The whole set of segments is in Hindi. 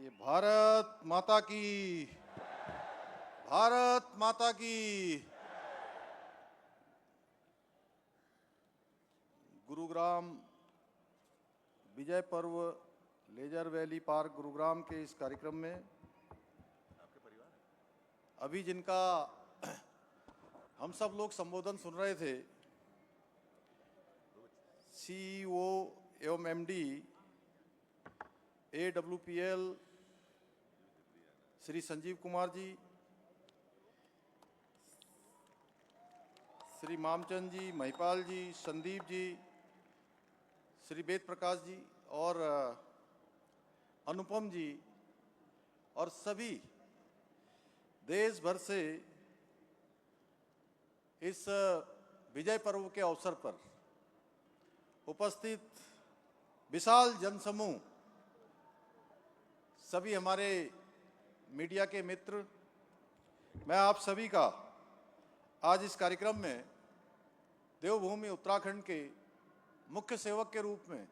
ये भारत माता की, भारत माता की। गुरुग्राम विजय पर्व लेजर वैली पार्क गुरुग्राम के इस कार्यक्रम में अभी जिनका हम सब लोग संबोधन सुन रहे थे, सीईओ एवं एमडी AWPL श्री संजीव कुमार जी, श्री मामचंद जी, महिपाल जी, संदीप जी, श्री वेद प्रकाश जी और अनुपम जी और सभी देश भर से इस विजय पर्व के अवसर पर उपस्थित विशाल जनसमूह, सभी हमारे मीडिया के मित्र, मैं आप सभी का आज इस कार्यक्रम में देवभूमि उत्तराखंड के मुख्य सेवक के रूप में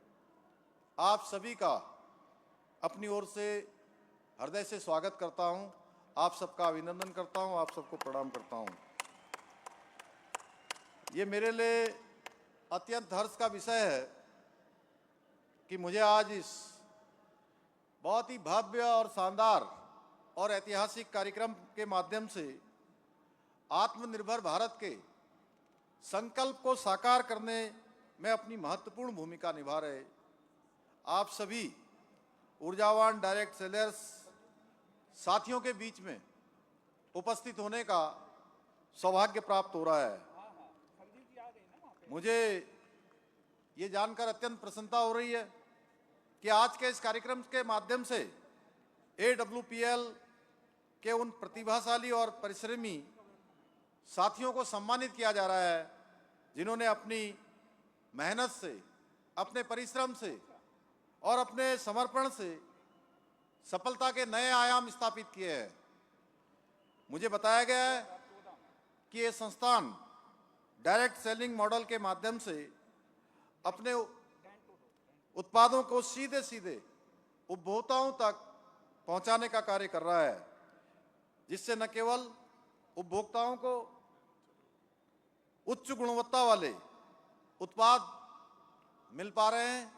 आप सभी का अपनी ओर से हृदय से स्वागत करता हूं। आप सबका अभिनंदन करता हूं, आप सबको प्रणाम करता हूं। ये मेरे लिए अत्यंत हर्ष का विषय है कि मुझे आज इस बहुत ही भव्य और शानदार और ऐतिहासिक कार्यक्रम के माध्यम से आत्मनिर्भर भारत के संकल्प को साकार करने में अपनी महत्वपूर्ण भूमिका निभा रहे आप सभी ऊर्जावान डायरेक्ट सेलर्स साथियों के बीच में उपस्थित होने का सौभाग्य प्राप्त हो रहा है। मुझे ये जानकर अत्यंत प्रसन्नता हो रही है कि आज के इस कार्यक्रम के माध्यम से AWPL के उन प्रतिभाशाली और परिश्रमी साथियों को सम्मानित किया जा रहा है जिन्होंने अपनी मेहनत से, अपने परिश्रम से और अपने समर्पण से सफलता के नए आयाम स्थापित किए हैं। मुझे बताया गया है कि ये संस्थान डायरेक्ट सेलिंग मॉडल के माध्यम से अपने उत्पादों को सीधे सीधे उपभोक्ताओं तक पहुंचाने का कार्य कर रहा है, जिससे न केवल उपभोक्ताओं को उच्च गुणवत्ता वाले उत्पाद मिल पा रहे हैं,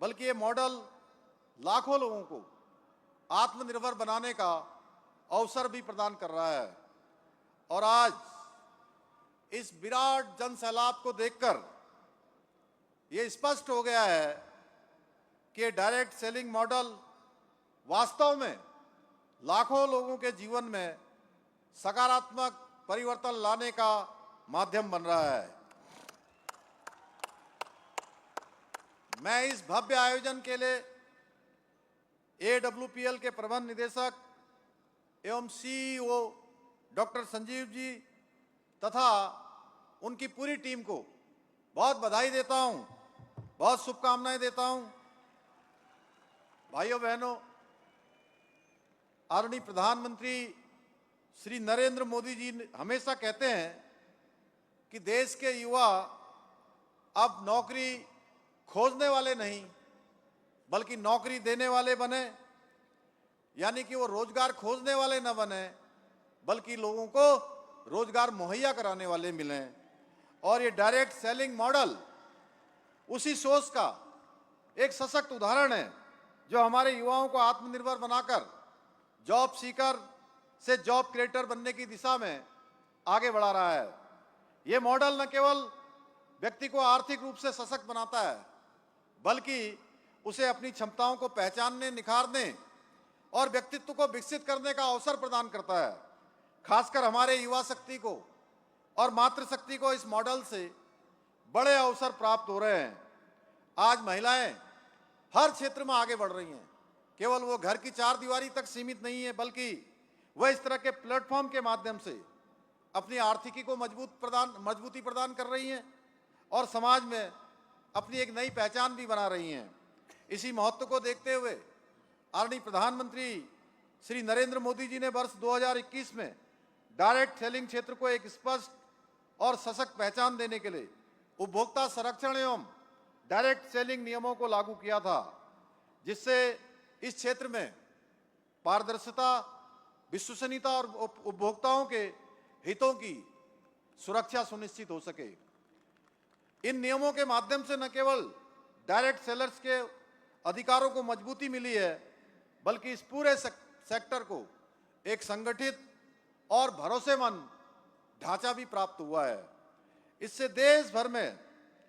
बल्कि ये मॉडल लाखों लोगों को आत्मनिर्भर बनाने का अवसर भी प्रदान कर रहा है। और आज इस विराट जन सैलाब को देखकर ये स्पष्ट हो गया है कि डायरेक्ट सेलिंग मॉडल वास्तव में लाखों लोगों के जीवन में सकारात्मक परिवर्तन लाने का माध्यम बन रहा है। मैं इस भव्य आयोजन के लिए AWPL के प्रबंध निदेशक एवं CEO डॉक्टर संजीव जी तथा उनकी पूरी टीम को बहुत बधाई देता हूं, बहुत शुभकामनाएं देता हूं। भाइयों बहनों, आदरणीय प्रधानमंत्री श्री नरेंद्र मोदी जी हमेशा कहते हैं कि देश के युवा अब नौकरी खोजने वाले नहीं बल्कि नौकरी देने वाले बने, यानी कि वो रोजगार खोजने वाले न बने बल्कि लोगों को रोजगार मुहैया कराने वाले मिलें। और ये डायरेक्ट सेलिंग मॉडल उसी सोच का एक सशक्त उदाहरण है जो हमारे युवाओं को आत्मनिर्भर बनाकर जॉब सीकर से जॉब क्रिएटर बनने की दिशा में आगे बढ़ा रहा है। ये मॉडल न केवल व्यक्ति को आर्थिक रूप से सशक्त बनाता है बल्कि उसे अपनी क्षमताओं को पहचानने, निखारने और व्यक्तित्व को विकसित करने का अवसर प्रदान करता है। खासकर हमारे युवा शक्ति को और मातृशक्ति को इस मॉडल से बड़े अवसर प्राप्त हो रहे हैं। आज महिलाएं हर क्षेत्र में आगे बढ़ रही हैं। केवल वो घर की चार दीवारी तक सीमित नहीं है बल्कि वह इस तरह के प्लेटफॉर्म के माध्यम से अपनी आर्थिकी को मजबूती प्रदान कर रही हैं और समाज में अपनी एक नई पहचान भी बना रही हैं। इसी महत्व को देखते हुए आदरणीय प्रधानमंत्री श्री नरेंद्र मोदी जी ने वर्ष 2021 में डायरेक्ट सेलिंग क्षेत्र को एक स्पष्ट और सशक्त पहचान देने के लिए उपभोक्ता संरक्षण एवं डायरेक्ट सेलिंग नियमों को लागू किया था, जिससे इस क्षेत्र में पारदर्शिता, विश्वसनीयता और उपभोक्ताओं के हितों की सुरक्षा सुनिश्चित हो सके। इन नियमों के माध्यम से न केवल डायरेक्ट सेलर्स के अधिकारों को मजबूती मिली है, बल्कि इस पूरे सेक्टर को एक संगठित और भरोसेमंद ढांचा भी प्राप्त हुआ है। इससे देश भर में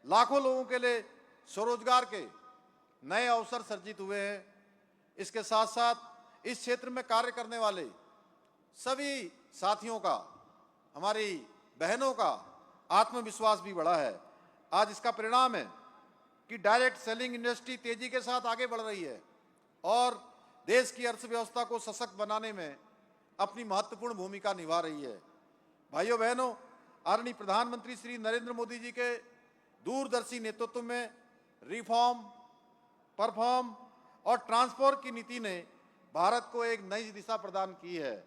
लाखों लोगों के लिए स्वरोजगार के नए अवसर सर्जित हुए हैं। इसके साथ साथ इस क्षेत्र में कार्य करने वाले सभी साथियों का, हमारी बहनों का आत्मविश्वास भी बढ़ा है। आज इसका परिणाम है कि डायरेक्ट सेलिंग इंडस्ट्री तेजी के साथ आगे बढ़ रही है और देश की अर्थव्यवस्था को सशक्त बनाने में अपनी महत्वपूर्ण भूमिका निभा रही है। भाइयों बहनों, आदरणीय प्रधानमंत्री श्री नरेंद्र मोदी जी के दूरदर्शी नेतृत्व में रिफॉर्म, परफॉर्म और ट्रांसफॉर्म की नीति ने भारत को एक नई दिशा प्रदान की है।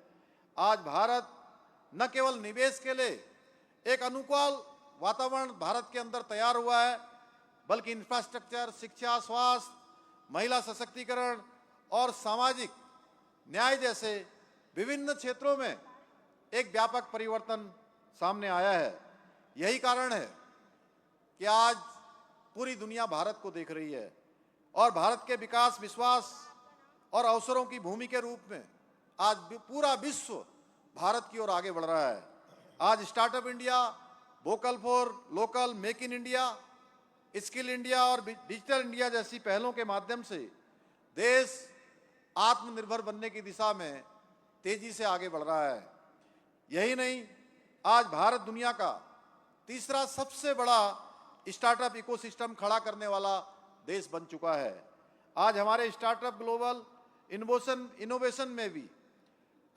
आज भारत न केवल निवेश के लिए एक अनुकूल वातावरण भारत के अंदर तैयार हुआ है, बल्कि इंफ्रास्ट्रक्चर, शिक्षा, स्वास्थ्य, महिला सशक्तिकरण और सामाजिक न्याय जैसे विभिन्न क्षेत्रों में एक व्यापक परिवर्तन सामने आया है। यही कारण है कि आज पूरी दुनिया भारत को देख रही है और भारत के विकास, विश्वास और अवसरों की भूमि के रूप में आज पूरा विश्व भारत की ओर आगे बढ़ रहा है। आज startup India, vocal for local, make in India, skill India और डिजिटल इंडिया जैसी पहलों के माध्यम से देश आत्मनिर्भर बनने की दिशा में तेजी से आगे बढ़ रहा है। यही नहीं, आज भारत दुनिया का तीसरा सबसे बड़ा स्टार्टअप इकोसिस्टम खड़ा करने वाला देश बन चुका है। आज हमारे स्टार्टअप ग्लोबल इनोवेशन में भी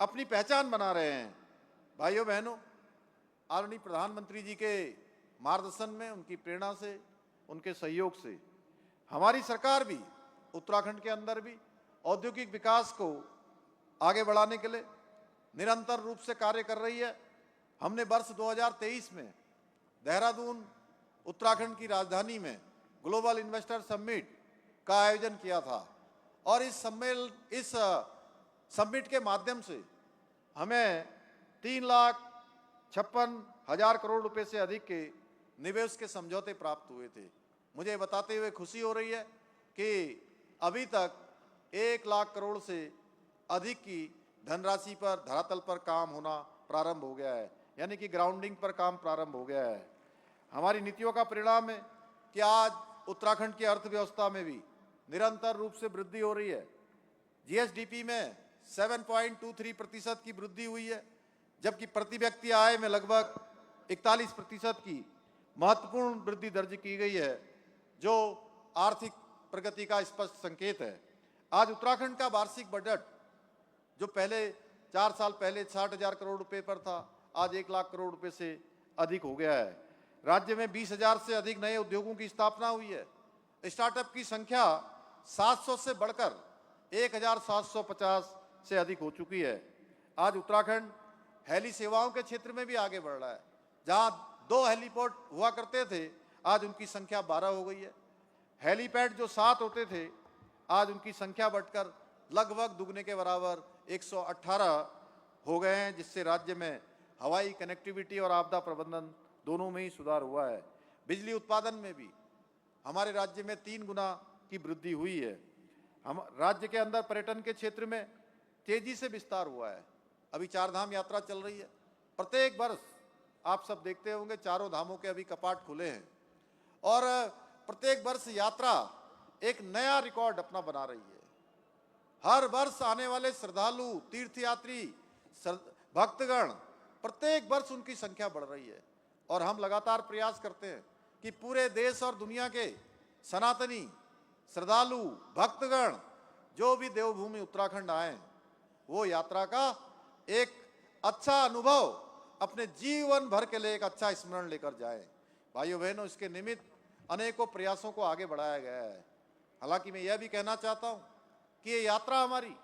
अपनी पहचान बना रहे हैं। भाइयों बहनों, आदरणीय प्रधानमंत्री जी के मार्गदर्शन में, उनकी प्रेरणा से, उनके सहयोग से हमारी सरकार भी उत्तराखंड के अंदर भी औद्योगिक विकास को आगे बढ़ाने के लिए निरंतर रूप से कार्य कर रही है। हमने वर्ष 2023 में देहरादून, उत्तराखंड की राजधानी में ग्लोबल इन्वेस्टर समिट का आयोजन किया था और इस समिट के माध्यम से हमें 3,56,000 करोड़ रुपए से अधिक के निवेश के समझौते प्राप्त हुए थे। मुझे बताते हुए खुशी हो रही है कि अभी तक 1 लाख करोड़ से अधिक की धनराशि पर धरातल पर काम होना प्रारंभ हो गया है, यानी कि ग्राउंडिंग पर काम प्रारंभ हो गया है। हमारी नीतियों का परिणाम है कि आज उत्तराखंड की अर्थव्यवस्था में भी निरंतर रूप से वृद्धि हो रही है। जीएसडीपी में 7.23% की वृद्धि हुई है, जबकि प्रति व्यक्ति आय में लगभग 41% की महत्वपूर्ण वृद्धि दर्ज की गई है, जो आर्थिक प्रगति का स्पष्ट संकेत है। आज उत्तराखंड का वार्षिक बजट, जो पहले 4 साल पहले 60,000 करोड़ रुपए पर था, आज 1 लाख करोड़ रुपए से अधिक हो गया है। राज्य में 20,000 से अधिक नए उद्योगों की स्थापना हुई है। स्टार्टअप की संख्या 700 से बढ़कर 1,750 से अधिक हो चुकी है। आज उत्तराखंड हेली सेवाओं के क्षेत्र में भी आगे बढ़ रहा है। जहां 2 हेलीपोर्ट हुआ करते थे, आज उनकी संख्या 12 हो गई है। हेलीपैड जो 7 होते थे, आज उनकी संख्या बढ़कर लगभग दुगने के बराबर 118 हो गए हैं, जिससे राज्य में हवाई कनेक्टिविटी और आपदा प्रबंधन दोनों में ही सुधार हुआ है। बिजली उत्पादन में भी हमारे राज्य में 3 गुना की वृद्धि हुई है। हम राज्य के अंदर पर्यटन के क्षेत्र में तेजी से विस्तार हुआ है। अभी 4 धाम यात्रा चल रही है। प्रत्येक वर्ष आप सब देखते होंगे, चारों धामों के अभी कपाट खुले हैं और प्रत्येक वर्ष यात्रा एक नया रिकॉर्ड अपना बना रही है। हर वर्ष आने वाले श्रद्धालु, तीर्थयात्री, भक्तगण, प्रत्येक वर्ष उनकी संख्या बढ़ रही है और हम लगातार प्रयास करते हैं कि पूरे देश और दुनिया के सनातनी श्रद्धालु, भक्तगण जो भी देवभूमि उत्तराखंड आए, वो यात्रा का एक अच्छा अनुभव अपने जीवन भर के लिए एक अच्छा स्मरण लेकर जाएं। भाइयों बहनों, इसके निमित्त अनेकों प्रयासों को आगे बढ़ाया गया है। हालांकि मैं यह भी कहना चाहता हूं कि ये यात्रा हमारी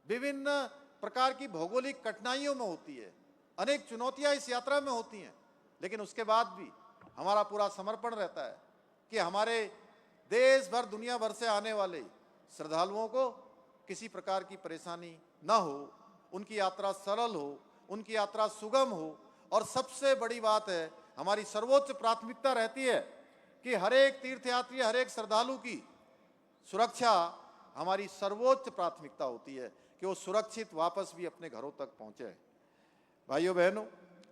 विभिन्न प्रकार की भौगोलिक कठिनाइयों में होती है, अनेक चुनौतियां इस यात्रा में होती हैं, लेकिन उसके बाद भी हमारा पूरा समर्पण रहता है कि हमारे देश भर, दुनिया भर से आने वाले श्रद्धालुओं को किसी प्रकार की परेशानी न हो, उनकी यात्रा सरल हो, उनकी यात्रा सुगम हो। और सबसे बड़ी बात है, हमारी सर्वोच्च प्राथमिकता रहती है कि हर एक तीर्थयात्री, हर एक श्रद्धालु की सुरक्षा हमारी सर्वोच्च प्राथमिकता होती है कि वो सुरक्षित वापस भी अपने घरों तक पहुंचे। भाइयों बहनों,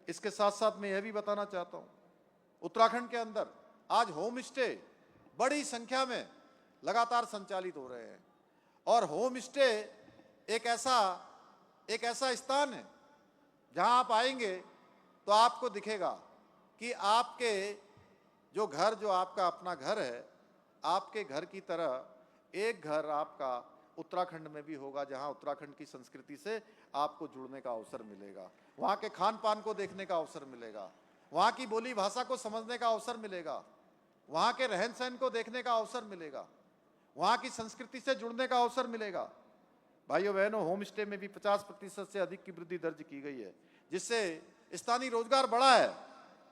इसके साथ साथ मैं यह भी बताना चाहता हूं, उत्तराखंड के अंदर आज होम स्टे बड़ी संख्या में लगातार संचालित हो रहे हैं। और होम स्टे एक ऐसा स्थान है जहां आप आएंगे तो आपको दिखेगा कि आपके जो आपका अपना घर है, आपके घर की तरह एक घर आपका उत्तराखंड में भी होगा, जहां उत्तराखंड की संस्कृति से आपको जुड़ने का अवसर मिलेगा, वहां के खान पान को देखने का अवसर मिलेगा, वहां की बोली भाषा को समझने का अवसर मिलेगा, वहां के रहन सहन को देखने का अवसर मिलेगा, वहां की संस्कृति से जुड़ने का अवसर मिलेगा। भाइयों बहनों, होम स्टे में भी 50% से अधिक की वृद्धि दर्ज की गई है, जिससे स्थानीय रोजगार बढ़ा है।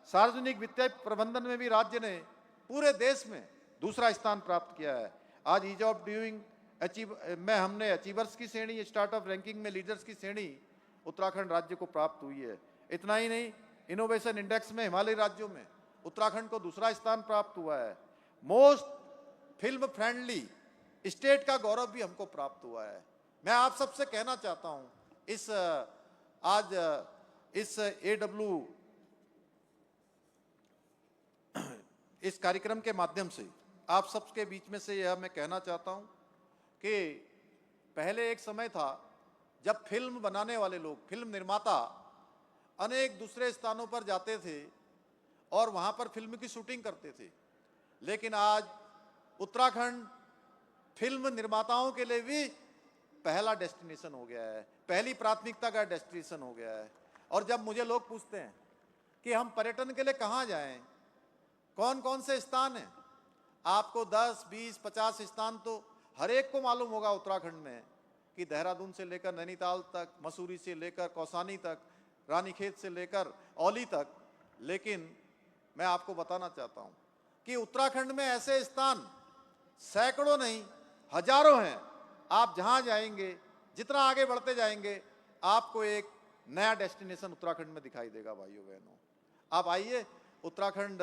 सार्वजनिक वित्तीय प्रबंधन में भी राज्य ने पूरे देश में दूसरा स्थान प्राप्त किया है। आज ईज ऑफ डूइंग में हमने अचीवर्स की श्रेणी, स्टार्टअप रैंकिंग में लीडर्स की श्रेणी उत्तराखंड राज्य को प्राप्त हुई है। इतना ही नहीं, इनोवेशन इंडेक्स में हिमालयी राज्यों में उत्तराखंड को दूसरा स्थान प्राप्त हुआ है। मोस्ट फिल्म फ्रेंडली स्टेट का गौरव भी हमको प्राप्त हुआ है। मैं आप सबसे कहना चाहता हूं, इस कार्यक्रम के माध्यम से आप सबके बीच में से यह मैं कहना चाहता हूं कि पहले एक समय था जब फिल्म बनाने वाले लोग, फिल्म निर्माता अनेक दूसरे स्थानों पर जाते थे और वहां पर फिल्म की शूटिंग करते थे। लेकिन आज उत्तराखंड फिल्म निर्माताओं के लिए भी पहला डेस्टिनेशन हो गया है, पहली प्राथमिकता का डेस्टिनेशन हो गया है। और जब मुझे लोग पूछते हैं कि हम पर्यटन के लिए कहाँ जाएं, कौन कौन से स्थान हैं, आपको 10, 20, 50 स्थान तो हर एक को मालूम होगा उत्तराखंड में, कि देहरादून से लेकर नैनीताल तक, मसूरी से लेकर कौसानी तक, रानीखेत से लेकर औली तक। लेकिन मैं आपको बताना चाहता हूं कि उत्तराखंड में ऐसे स्थान सैकड़ों नहीं हजारों हैं। आप जहां जाएंगे, जितना आगे बढ़ते जाएंगे, आपको एक नया डेस्टिनेशन उत्तराखंड में दिखाई देगा। भाइयों बहनों, आप आइए उत्तराखंड,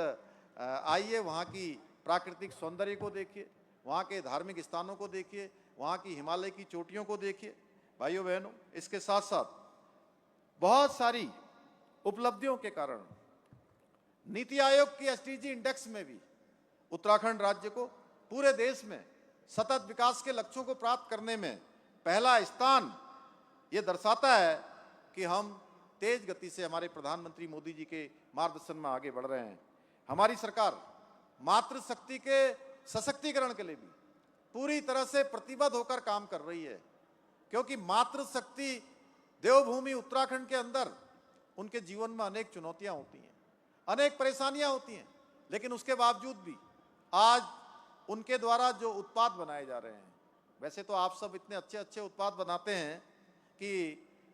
आइए वहां की प्राकृतिक सौंदर्य को देखिए, वहां के धार्मिक स्थानों को देखिए, वहां की हिमालय की चोटियों को देखिए। भाइयों बहनों, इसके साथ साथ बहुत सारी उपलब्धियों के कारण नीति आयोग की एसडीजी इंडेक्स में भी उत्तराखंड राज्य को पूरे देश में सतत विकास के लक्ष्यों को प्राप्त करने में पहला स्थान ये दर्शाता है कि हम तेज गति से हमारे प्रधानमंत्री मोदी जी के मार्गदर्शन में आगे बढ़ रहे हैं। हमारी सरकार मातृशक्ति के सशक्तिकरण के लिए भी पूरी तरह से प्रतिबद्ध होकर काम कर रही है, क्योंकि मातृशक्ति देवभूमि उत्तराखंड के अंदर उनके जीवन में अनेक चुनौतियां होती हैं, अनेक परेशानियां होती हैं, लेकिन उसके बावजूद भी आज उनके द्वारा जो उत्पाद बनाए जा रहे हैं, वैसे तो आप सब इतने अच्छे अच्छे उत्पाद बनाते हैं कि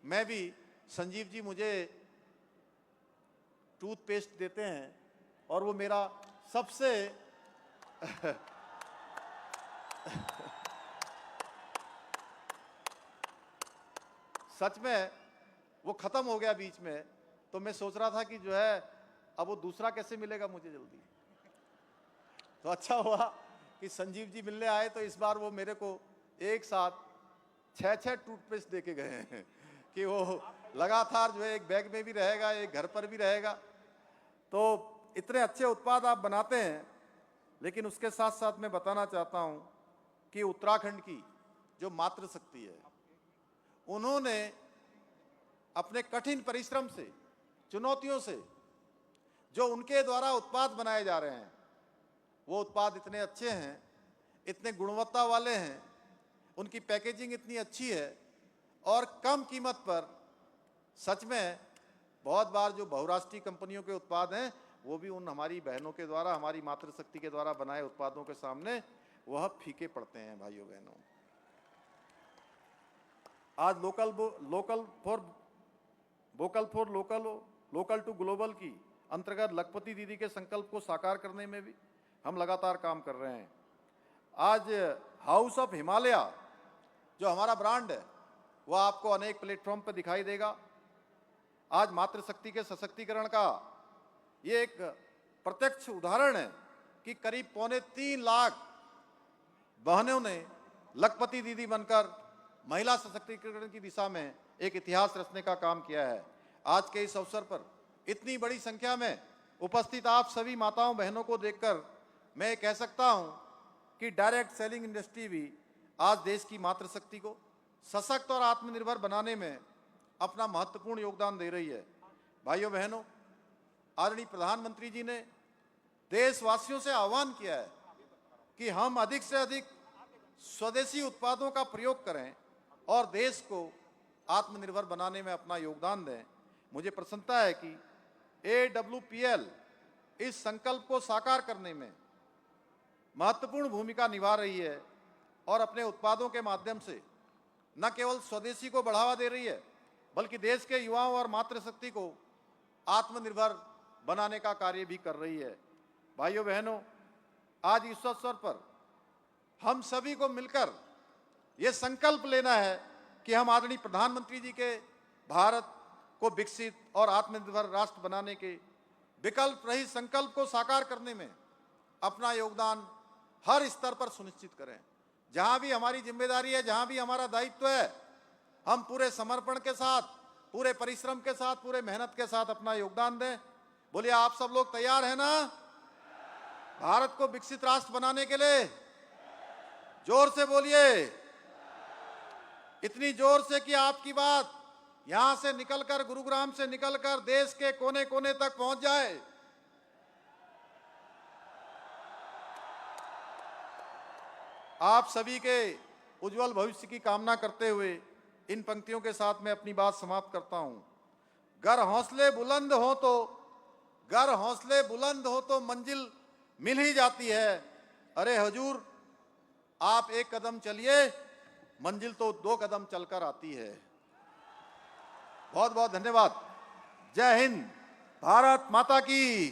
मैं भी, संजीव जी मुझे टूथपेस्ट देते हैं और वो मेरा सबसे सच में वो खत्म हो गया बीच में, तो मैं सोच रहा था कि जो है अब वो दूसरा कैसे मिलेगा मुझे जल्दी। तो अच्छा हुआ कि संजीव जी मिलने आए, तो इस बार वो मेरे को एक साथ 6 टूथपेस्ट दे के गए हैं कि वो लगातार जो है एक बैग में भी रहेगा, एक घर पर भी रहेगा। तो इतने अच्छे उत्पाद आप बनाते हैं, लेकिन उसके साथ साथ मैं बताना चाहता हूं कि उत्तराखंड की जो मातृशक्ति है, उन्होंने अपने कठिन परिश्रम से, चुनौतियों से जो उनके द्वारा उत्पाद बनाए जा रहे हैं, वो उत्पाद इतने अच्छे हैं, इतने गुणवत्ता वाले हैं, उनकी पैकेजिंग इतनी अच्छी है और कम कीमत पर। सच में बहुत बार जो बहुराष्ट्रीय कंपनियों के उत्पाद हैं, वो भी उन हमारी बहनों के द्वारा, हमारी मातृशक्ति के द्वारा बनाए उत्पादों के सामने वह फीके पड़ते हैं। भाइयों बहनों, आज vocal for local to global की अंतर्गत लखपति दीदी के संकल्प को साकार करने में भी हम लगातार काम कर रहे हैं। आज हाउस ऑफ हिमालय जो हमारा ब्रांड है वह आपको अनेक प्लेटफॉर्म पर दिखाई देगा। आज मातृशक्ति के सशक्तिकरण का ये एक प्रत्यक्ष उदाहरण है कि करीब 2.25 लाख बहनों ने लखपति दीदी बनकर महिला सशक्तिकरण की दिशा में एक इतिहास रचने का काम किया है। आज के इस अवसर पर इतनी बड़ी संख्या में उपस्थित आप सभी माताओं बहनों को देखकर मैं कह सकता हूं कि डायरेक्ट सेलिंग इंडस्ट्री भी आज देश की मातृशक्ति को सशक्त और आत्मनिर्भर बनाने में अपना महत्वपूर्ण योगदान दे रही है। भाइयों बहनों, आदरणीय प्रधानमंत्री जी ने देशवासियों से आह्वान किया है कि हम अधिक से अधिक स्वदेशी उत्पादों का प्रयोग करें और देश को आत्मनिर्भर बनाने में अपना योगदान दें। मुझे प्रसन्नता है कि AWPL इस संकल्प को साकार करने में महत्वपूर्ण भूमिका निभा रही है और अपने उत्पादों के माध्यम से न केवल स्वदेशी को बढ़ावा दे रही है बल्कि देश के युवाओं और मातृशक्ति को आत्मनिर्भर बनाने का कार्य भी कर रही है। भाइयों बहनों, आज इस अवसर पर हम सभी को मिलकर ये संकल्प लेना है कि हम आदरणीय प्रधानमंत्री जी के भारत को विकसित और आत्मनिर्भर राष्ट्र बनाने के विकल्प रहित संकल्प को साकार करने में अपना योगदान हर स्तर पर सुनिश्चित करें। जहां भी हमारी जिम्मेदारी है, जहां भी हमारा दायित्व है, हम पूरे समर्पण के साथ, पूरे परिश्रम के साथ, पूरे मेहनत के साथ अपना योगदान दें। बोलिए, आप सब लोग तैयार हैं ना भारत को विकसित राष्ट्र बनाने के लिए? जोर से बोलिए, इतनी जोर से कि आपकी बात यहां से निकलकर, गुरुग्राम से निकलकर देश के कोने कोने तक पहुंच जाए। आप सभी के उज्जवल भविष्य की कामना करते हुए इन पंक्तियों के साथ मैं अपनी बात समाप्त करता हूं। गर हौसले बुलंद हो तो मंजिल मिल ही जाती है। अरे हुजूर, आप एक कदम चलिए, मंजिल तो 2 कदम चलकर आती है। बहुत बहुत धन्यवाद। जय हिंद, भारत माता की।